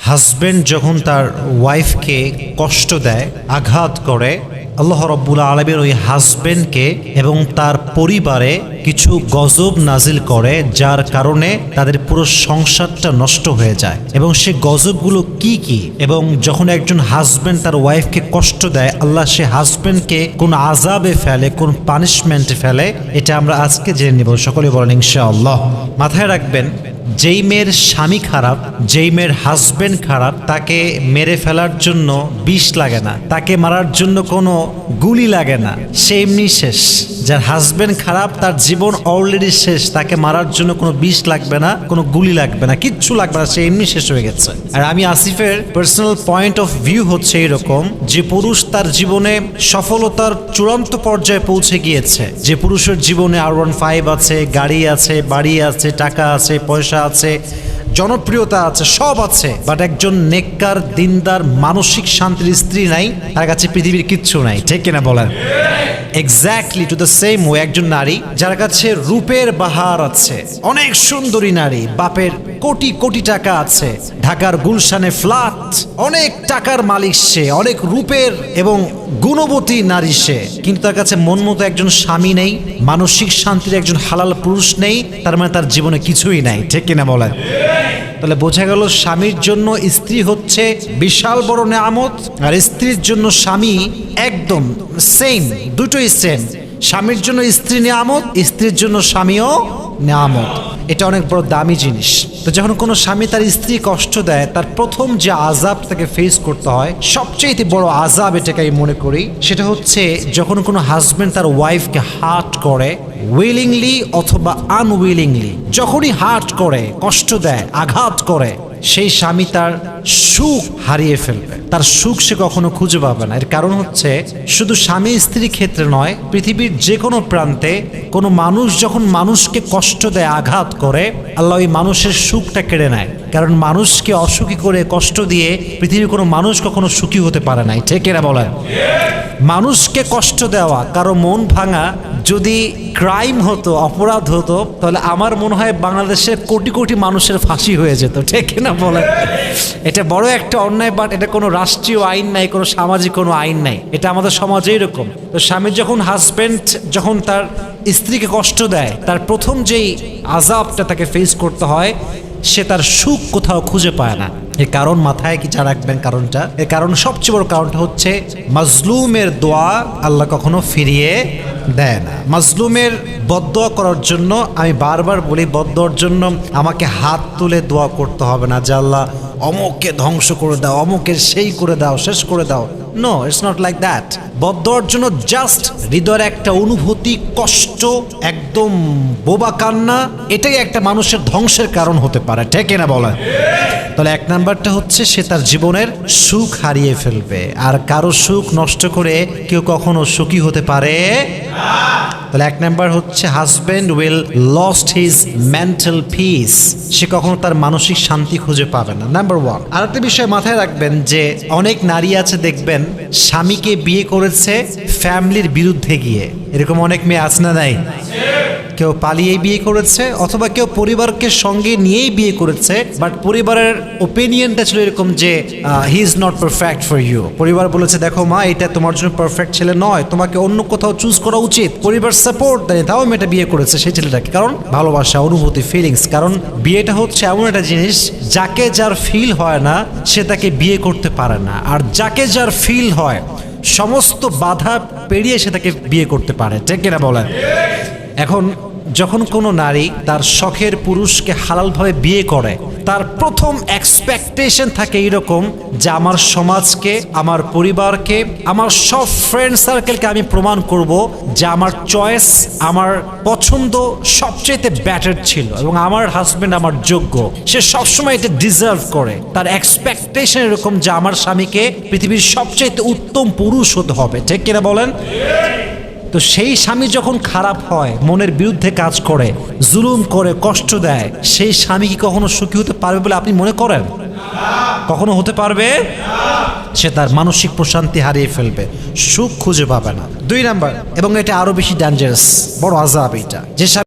Husband যখন তার ওয়াইফকে কষ্ট দেয়, আঘাত করে, আল্লাহ রাব্বুল আলামিন ওই হাজবেন্ডকে এবং তার পরিবারে কিছু গজব নাজিল করে, যার কারণে তাদের পুরো সংসারটা নষ্ট হয়ে যায়। এবং সে গজবগুলো কি কি, এবং যখন একজন হাজবেন্ড তার ওয়াইফকে কষ্ট দেয়, আল্লাহ সে হাজবেন্ডকে কোন আযাবে ফেলে, কোন পানিশমেন্টে ফেলে, এটা আমরা আজকে জেনে নিব। সকলে বলেন ইনশাআল্লাহ। মাথায় রাখবেন, যেই মেয়ের স্বামী খারাপ, যেই মেয়ের হাজবেন্ড খারাপ, তাকে মেরে ফেলার জন্য বিষ লাগে না, তাকে মারার জন্য কোনো গুলি লাগে না, সে এমনি শেষ। যার হাজবেন্ড খারাপ, তার জীবন অলরেডি শেষ, তাকে মারার জন্য কোনো বিষ লাগবে না, কোনো গুলি লাগবে না, কিচ্ছু লাগবে না, সে এমনি শেষ হয়ে গেছে। আর আমি আসিফের পার্সোনাল পয়েন্ট অফ ভিউ হচ্ছে এরকম, যে পুরুষ তার জীবনে সফলতার চূড়ান্ত পর্যায়ে পৌঁছে গিয়েছে, যে পুরুষের জীবনে R15 আছে, গাড়ি আছে, বাড়ি আছে, টাকা আছে, পয়সা আছে, জনপ্রিয়তা আছে, সব আছে, বাট একজন নেককার দিনদার মানসিক শান্তির স্ত্রী নাই, তার কাছে পৃথিবীর কিচ্ছু নাই। ঠিক কিনা বলেন? Exactly to the same way, একজন নারী যার কাছে রূপের বাহার আছে, অনেক সুন্দরী নারী, বাপের কোটি কোটি টাকা আছে, ঢাকার গুলশানে ফ্ল্যাট, অনেক টাকার মালিক সে, অনেক রূপের এবং গুণবতী নারী সে, কিন্তু তার কাছে মন মতো একজন স্বামী নেই, মানসিক শান্তির একজন হালাল পুরুষ নেই, তার মানে তার জীবনে কিছুই নাই। ঠিক কিনা বলেন? তাহলে বোঝা গেল, স্বামীর জন্য স্ত্রী হচ্ছে বিশাল বড় নেয়ামত, আর স্ত্রীর জন্য স্বামী একদম সেম, দুটোই সেম। স্বামীর জন্য স্ত্রী নেয়ামত, স্ত্রীর জন্য স্বামীও নেয়ামত। এটা অনেক বড় দামি জিনিস। তো যখন কোনো স্বামী তার স্ত্রী কষ্ট দেয়, তার প্রথম যে আযাব তাকে ফেস করতে হয়, সবচেয়ে বড় আযাব এটাকে আমি মনে করি, সেটা হচ্ছে যখন কোনো হাজবেন্ড তার ওয়াইফকে হার্ট করে, উইলিংলি অথবা আনউইলিংলি, যখনই হার্ট করে, কষ্ট দেয়, আঘাত করে, সেই স্বামী তার সুখ হারিয়ে ফেলবে, তার সুখ সে কখনো খুঁজে পাবে না। এর কারণ হচ্ছে, শুধু স্বামী স্ত্রীর ক্ষেত্রে নয়, পৃথিবীর যে কোনো প্রান্তে কোনো মানুষ যখন মানুষকে কষ্ট দেয়, আঘাত করে, আল্লাহ ওই মানুষের সুখটা কেড়ে নেয়। কারণ মানুষকে অসুখী করে, কষ্ট দিয়ে পৃথিবীর কোনো মানুষ কখনো সুখী হতে পারে নাই। ঠিক এরা বলে, মানুষকে কষ্ট দেওয়া, কারো মন ভাঙা যদি ক্রাইম হতো, অপরাধ হতো, তাহলে আমার মনে হয় বাংলাদেশের কোটি কোটি মানুষের ফাঁসি হয়ে যেত। ঠিক না বলে? এটা বড় একটা অন্যায়, বাট এটা কোনো রাষ্ট্রীয় আইন নাই, কোনো সামাজিক কোনো আইন নাই, এটা আমাদের সমাজে এরকম। তো স্বামী যখন হাজবেন্ড যখন তার স্ত্রীকে কষ্ট দেয়, তার প্রথম যেই আযাবটা তাকে ফেস করতে হয়, সে তার সুখ কোথাও খুঁজে পায় না। এর কারণ মাথায় কি রাখবেন কারণটা? এর কারণ, সবচেয়ে বড় কারণটা হচ্ছে, মাজলুমের দোয়া আল্লাহ কখনো ফিরিয়ে দেয় না। মাজলুমের বদদোয়া করার জন্য, আমি বারবার বলি, বদদোয়ার জন্য আমাকে হাত তুলে দোয়া করতে হবে না যে আল্লাহ অমুককে ধ্বংস করে দাও, অমুকের সেই করে দাও, শেষ করে দাও। No, it's not like that. বদদোয়ার জন্য জাস্ট হৃদয়ের একটা অনুভূতি, কষ্ট, একদম বোবা কান্না, এটাই একটা মানুষের ধ্বংসের কারণ হতে পারে। ঠিক না বলে? তাহলে এক নাম্বারটা হচ্ছে, সে তার জীবনের সুখ হারিয়ে ফেলবে, আর কারো সুখ নষ্ট করে কেউ কখনো সুখী হতে পারে না। তাহলে এক নাম্বার হচ্ছে, husband will lost his mental peace, সে কখনো তার মানসিক শান্তি খুঁজে পাবে না। Number one. আরেকটা বিষয় মাথায় রাখবেন, যে অনেক নারী আছে দেখবেন, স্বামীকে বিয়ে করেছে ফ্যামিলির বিরুদ্ধে গিয়ে, এরকম অনেক মেয়ে আছে না? নাই? কেউ পালিয়ে বিয়ে করেছে, অথবা কেউ পরিবারকে সঙ্গে নিয়েই বিয়ে করেছে, বাট পরিবারের ওপিনিয়নটা ছিল এরকম যে he is not perfect for you. পরিবার বলেছে, দেখো মা, এটা তোমার জন্য পারফেক্ট ছেলে নয়, তোমাকে অন্য কোথাও চুজ করা উচিত। পরিবার সাপোর্ট দেয়, তাও মেয়েটা বিয়ে করেছে সেই ছেলেটাকে, কারণ ভালোবাসা, অনুভূতি, ফিলিংস। কারণ বিয়েটা হচ্ছে এমন একটা জিনিস, যাকে যার ফিল হয় না, সে তাকে বিয়ে করতে পারে না, আর যাকে যার ফিল হয়, সমস্ত বাধা পেরিয়ে সে তাকে বিয়ে করতে পারে। ঠিক কিনা বলেন? এখন যখন কোনো নারী তার শখের পুরুষকে হালালভাবে বিয়ে করে, তার প্রথম এক্সপেকটেশন থাকে এরকম, যে আমার সমাজকে, আমার পরিবারকে, আমার সব ফ্রেন্ড সার্কেলকে আমি প্রমাণ করব যে আমার চয়েস, আমার পছন্দ সবচেয়ে বেটার ছিল, এবং আমার হাজবেন্ড আমার যোগ্য, সে সবসময় এটা ডিজার্ভ করে। তার এক্সপেকটেশন এরকম যে আমার স্বামীকে পৃথিবীর সবচেয়ে উত্তম পুরুষ হতে হবে। ঠিক কিনা বলেন? তো সেই স্বামী যখন খারাপ হয়, মনের বিরুদ্ধে কাজ করে, জুলুম করে, কষ্ট দেয়, সেই স্বামী কি কখনো সুখী হতে পারবে বলে আপনি মনে করেন? কখনো হতে পারবে? সে তার মানসিক প্রশান্তি হারিয়ে ফেলবে, সুখ খুঁজে পাবে না। দুই নাম্বার, এবং এটা আরো বেশি ডেঞ্জারাস, বড় আযাব এটা, যে